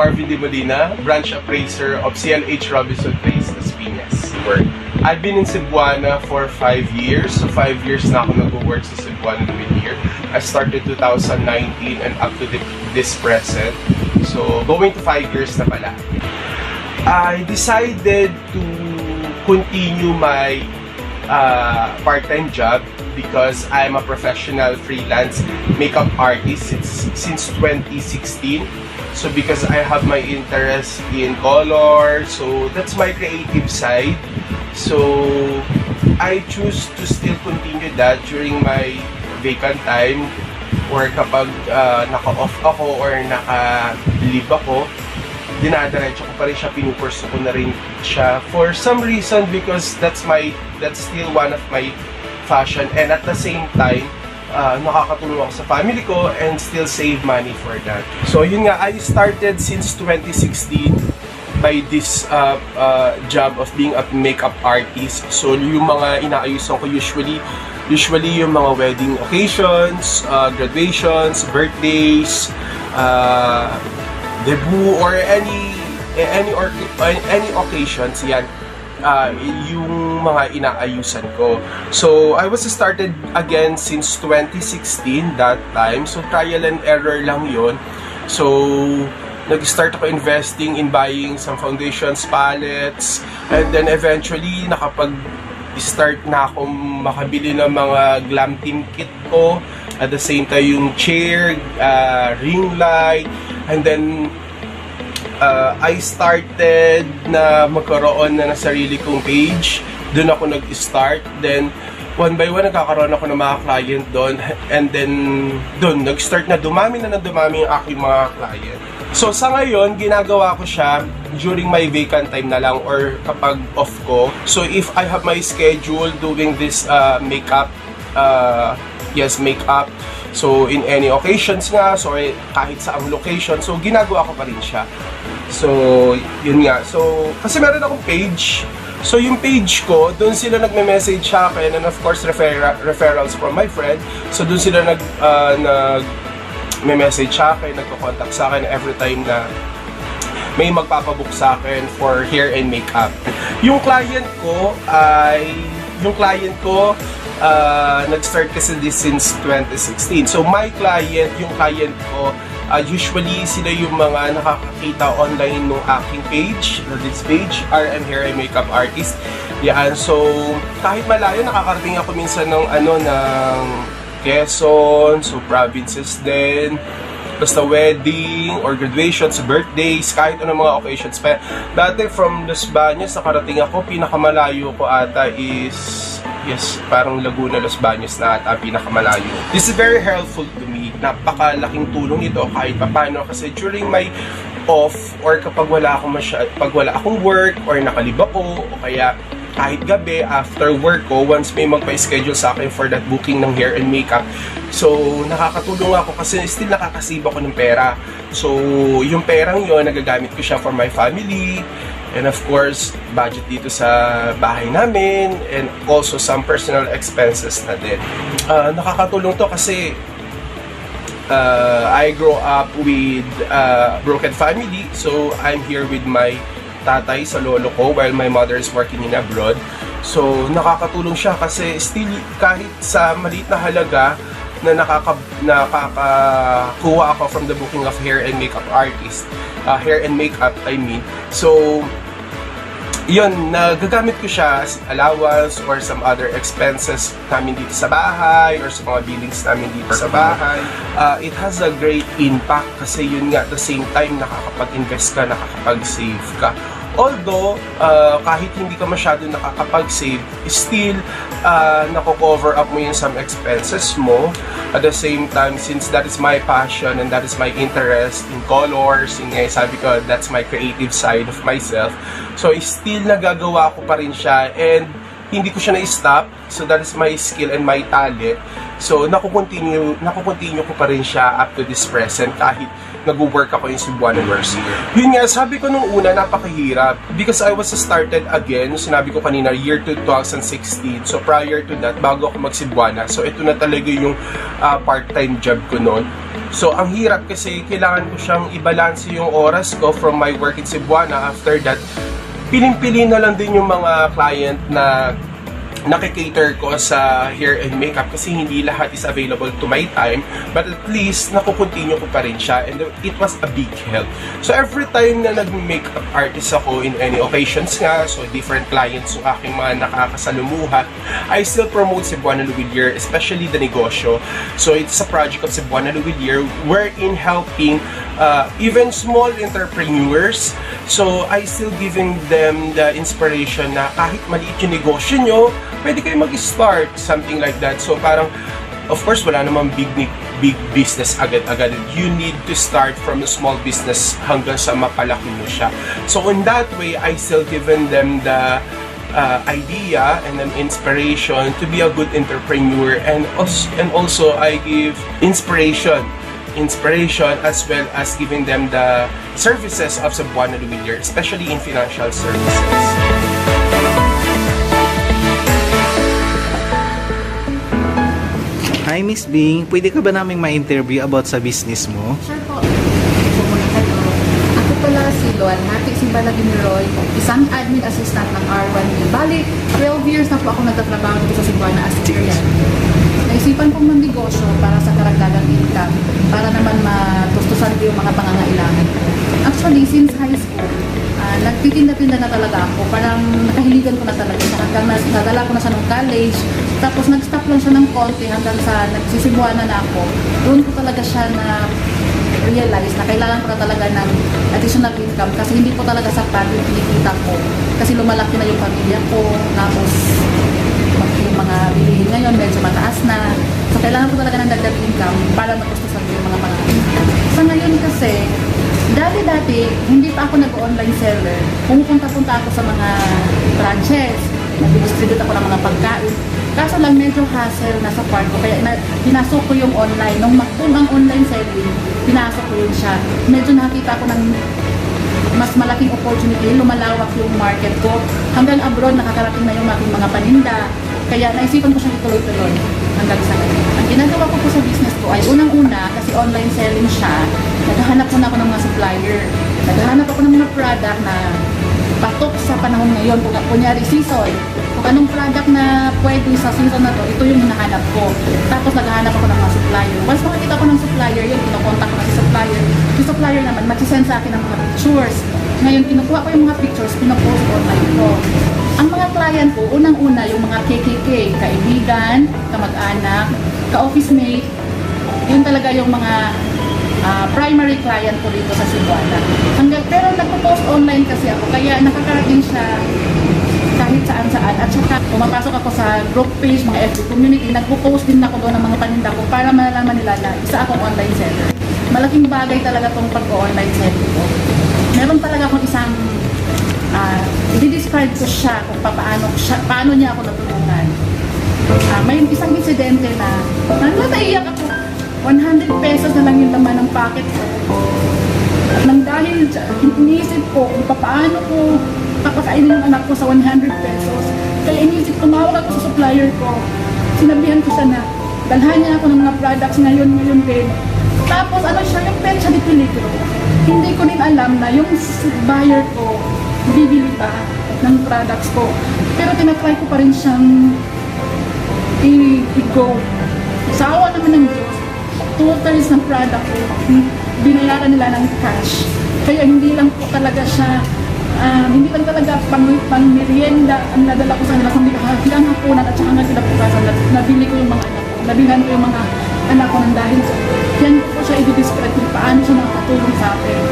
Marvin De Molina, branch appraiser of CLH Robinson Place, Las Piñas. I've been in Cebuana for 5 years. So 5 years na ako nag-work sa Cebuana Lumiere. I started 2019 and up to this present. So going to 5 years na pala. I decided to continue my part-time job because I'm a professional freelance makeup artist since 2016. So because I have my interest in color, so that's my creative side. So I choose to still continue that during my vacant time or kapag naka-off ako or naka-leave ako, dinadiretso ko pa rin siya, pinupurso ko na rin siya for some reason because that's still one of my fashion, and at the same time nakakatulong ako sa family ko and still save money for that. So yun nga, I started since 2016 by this job of being a makeup artist. So yung mga inaayusan ko usually yung mga wedding occasions, graduations, birthdays, debut, or any occasions, yan yung mga inaayusan ko. So I was started again since 2016 that time. So trial and error lang yon. So nag-start ako investing in buying some foundations, palettes, and then eventually nakapag-start na akong makabili ng mga glam team kit ko. At the same time yung chair, ring light, and then I started na magkaroon na ng sarili kong page. Doon ako nag-start. Then, one by one, nagkakaroon ako ng mga client doon. And then, doon, nag-start na dumami yung aking mga client. So, sa ngayon, ginagawa ko siya during my vacant time na lang or kapag off ko. So, if I have my schedule doing this makeup, makeup. So, in any occasions nga, so kahit saang location, so ginagawa ko pa rin siya. So, yun nga. So, kasi meron akong page. So, yung page ko, doon sila nagme-message sa akin, and of course, referrals from my friend. So, doon sila nag-message sa akin, nagko-contact sa akin every time na may magpapabook sa akin for hair and makeup. Yung client ko, nag-start kasi this since 2016. So, yung client ko, usually sila yung mga nakakakita online ng aking page, this page, RM Hair and Makeup Artist. Yan, so kahit malayo, nakakarating ako minsan ng Quezon, so provinces din, basta wedding or graduations, birthdays, kahit anong mga occasions. Dati from Los Baños, nakarating ako, pinakamalayo ko ata is parang Laguna, Los Baños na ata pinakamalayo. This is very helpful to me. Napakalaking tulong ito kahit papano kasi during my off or kapag wala akong work or nakalib ako o kaya kahit gabi after work ko, once may magpa-schedule sa akin for that booking ng hair and makeup, so nakakatulong ako kasi still nakakasave ako ng pera. So yung perang yun, nagagamit ko siya for my family, and of course, budget dito sa bahay namin, and also some personal expenses na din. Nakakatulong to kasi I grew up with a broken family, so I'm here with my tatay sa lolo ko while my mother is working in abroad. So nakakatulong siya kasi still kahit sa maliit na halaga na nakakakuha ako from the booking of hair and makeup artist, hair and makeup I mean. So yun, nagagamit ko siya as allowance or some other expenses namin dito sa bahay or sa mga billings namin dito sa bahay. It has a great impact kasi yun nga, at the same time, nakakapag-invest ka, nakakapag-save ka. Although, kahit hindi ka masyado nakakapag-save, still, nako-cover up mo yung some expenses mo. At the same time, since that is my passion and that is my interest in colors, sabi ko, that's my creative side of myself. So, still nagagawa ko pa rin siya and hindi ko siya na-stop. So, that is my skill and my talent. So, nakukontinue ko pa rin siya up to this present kahit nag-work ako in Cebuana University. Yun nga, sabi ko nung una, napakahirap. Because I was started again, sinabi ko kanina, year 2016. So, prior to that, bago ako mag-Cebuana. So, ito na talaga yung part-time job ko noon. So, ang hirap kasi kailangan ko siyang i-balance yung oras ko from my work in Cebuana. After that, piling-pili na lang din yung mga client na nakikater ko sa hair and makeup kasi hindi lahat is available to my time, but at least nakukontinue ko pa rin siya, and it was a big help. So every time na nag-makeup artist ako in any occasions nga, so different clients yung aking mga nakakasalumuha, I still promote Cebuana Luwilier, especially the negosyo. So it's a project of Cebuana Luwilier wherein helping even small entrepreneurs. So I still giving them the inspiration na kahit maliit yung negosyo nyo, pwede kayo mag-start, something like that. So parang, of course, wala namang big business agad-agad. You need to start from a small business hanggang sa mapalaki mo siya. So in that way, I still given them the idea and an inspiration to be a good entrepreneur, and also I give inspiration as well as giving them the services of Cebuana Luwilier, especially in financial services. Hi Miss Bing, pwede ka ba naming ma-interview about sa business mo? Sure po. Hello. Ako pala si Luan Hati Simbalagin Roy, isang admin assistant ng R1B. Bali, 12 years na po ako nagtatrabaho dito sa Cebuana as Syrian. Naisipan pong magnegosyo para sa karagdagang income, para naman matustusan ko yung mga pangangailangan ko. Actually, since high school, nagtitinda-tinda na talaga ako. Parang nakahiligan ko na talaga siya hanggang nadala ko na siya ng college. Tapos nag-stop lang siya ng konti hanggang sa nagsisibuana na ako. Doon ko talaga siya na realize na kailangan ko na talaga ng additional income kasi hindi po talaga sapat yung kinikita ko. Kasi lumalaki na yung pamilya ko. Tapos yung mga bilihin ngayon medyo mataas na. So kailangan ko talaga ng dagdag income para matustusan ko yung mga pangangailangan. Sa ngayon kasi, dati, hindi pa ako nag-online seller. Pumupunta-punta ako sa mga branches. Nag-distribute ako ng mga pagkain. Kaso lang medyo hassle na sa part ko. Kaya pinasok ko yung online. Nung ang online selling, pinasok ko yun siya. Medyo nakita ko ng mas malaking opportunity. Lumalawak yung market ko. Hanggang abroad, nakakarating na yung aking mga paninda. Kaya naisipan ko siyang ituloy-tuloy hanggang sa ngayon. Ang ginagawa ko po sa business ko ay unang-una, kasi online selling siya, naghahanap muna ako ng mga supplier. Naghahanap ako ng mga product na patok sa panahon ngayon. Kung kunyari season, kung anong product na pwede sa season na to, ito yung hinahanap ko. Tapos naghahanap ako ng mga supplier. Once makikita ko ng supplier, yun, kinokontak ko na si supplier. Si supplier naman, mag-send sa akin ng mga pictures. Ngayon, kinukuha ko yung mga pictures, pinopost online ko. Ang mga client ko, unang-una, yung mga KKK, kaibigan, kamag-anak, ka-office mate, yun talaga yung mga primary client ko dito sa Cebuana. Pero nagpo-post online kasi ako, kaya nakakarating siya kahit saan-saan. At saka pumapasok ako sa group page, mga FB community, nagpo-post din ako doon ng mga paninda ko para malalaman nila na isa akong online seller. Malaking bagay talaga tong pag-online selling ko. Meron talaga akong isang i-describe ko siya kung paano niya ako natulungan. May isang insidente na naiyak ako. 100 pesos na lang yung laman ng packet ko. At nang dahil iniisip ko kung paano ko papakainin ng anak ko sa 100 pesos. Kaya iniisip, tumawag ako sa supplier ko. Sinabihan ko siya na dalhan niya ako ng mga products ngayon din. Tapos ano siya, yung petsa de peligro. Hindi ko din alam na yung buyer ko bibili pa ng products ko. Pero tinatry ko pa rin siyang i-go. Sa awa naman ng Diyos, 2/3 ng product ko, binayaran nila ng cash. Kaya hindi lang po talaga siya, hindi lang talaga pang merienda ang nadala ko sa nila, kundi hanggang hapunan at saka hanggang kinabukasan, nabili ko yung mga anak ko, nabilan ko yung mga anak ko ng dahil sa yan po siya i-describe kung paano siya nakatulong sa akin.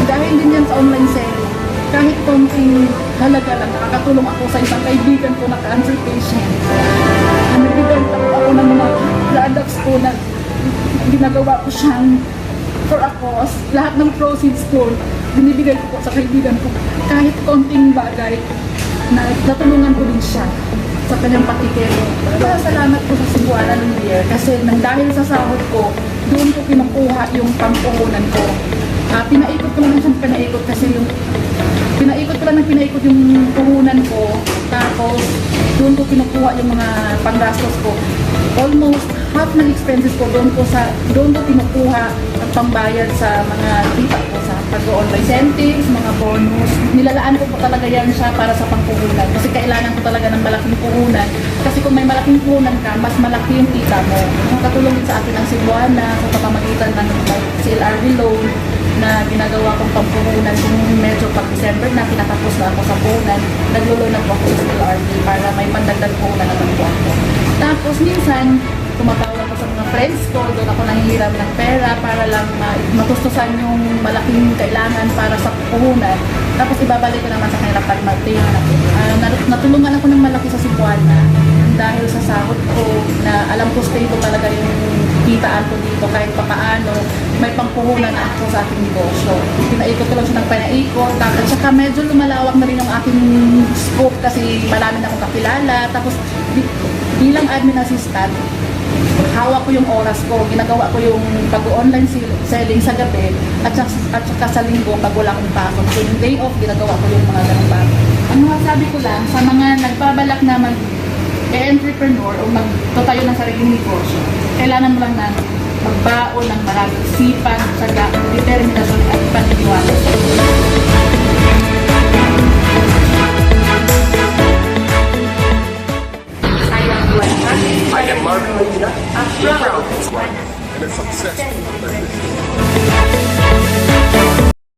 Dahil din yan sa online selling, kahit konting halaga lang, nakakatulong ako sa isang kaibigan ko na cancer patient. Nagbibenta ko ako ng mga products ko na ginagawa ko siyang for a cause. Lahat ng proceeds ko, binibigay ko po sa kaibigan ko. Kahit konting bagay, na natulungan ko din siya sa kanyang pakikero. Salamat po sa Cebuana Luwilier kasi nang dahil sa sahod ko, doon ko kinukuha yung pampuhunan ko. Pinaikot ko lang siyang pinaikot kasi yung pinaikot yung puhunan ko. Tapos doon ko kinukuha yung mga panggastos ko. Almost half ng expenses ko doon ko kinukuha ang pambayad sa mga kita ko sa pag-online incentives, mga bonus. Nilalaan ko po talaga yan siya para sa pangpuhunan. Kasi kailangan ko talaga ng malaking puhunan. Kasi kung may malaking puhunan ka, mas malaki yung kita mo. Nakatulong din sa akin ang Cebuana sa pamamagitan ng CLRV loan na ginagawa kong pampuhunan. Kung medyo pag December na, kinatapos na ako sa puhunan, naglo-loan ako sa CLRV para may pandagdag puhunan naman po ako. Tapos minsan, tumatawag ako sa mga friends ko, doon ako nanghihiram ng pera para lang matustusan yung malaking kailangan para sa puhunan. Tapos ibabalik ko naman sa kanila pag natulungan ako ng malaki sa Cebuana dahil sa sahod ko na alam ko stable talaga yung kitaan ko dito kahit papaano may pangpuhunan ako sa aking negosyo. Pinaikot ko lang siya ng pinaikot. Tapos saka medyo lumalawak na rin yung aking scope kasi marami na akong kakilala. Tapos bilang admin assistant, hawak ko yung oras ko, ginagawa ko yung pag-online selling sa gabi at saka sa linggo pag wala akong pasok. So yung day off, ginagawa ko yung mga ganong bagay. Ang masasabi ko lang sa mga nagbabalak na mag-entrepreneur o magtatayo ng sariling negosyo, kailangan mo lang na magbaon ng maraming sipan, saka determinasyon at paniniwala. I am Mark Medina, and a successful business.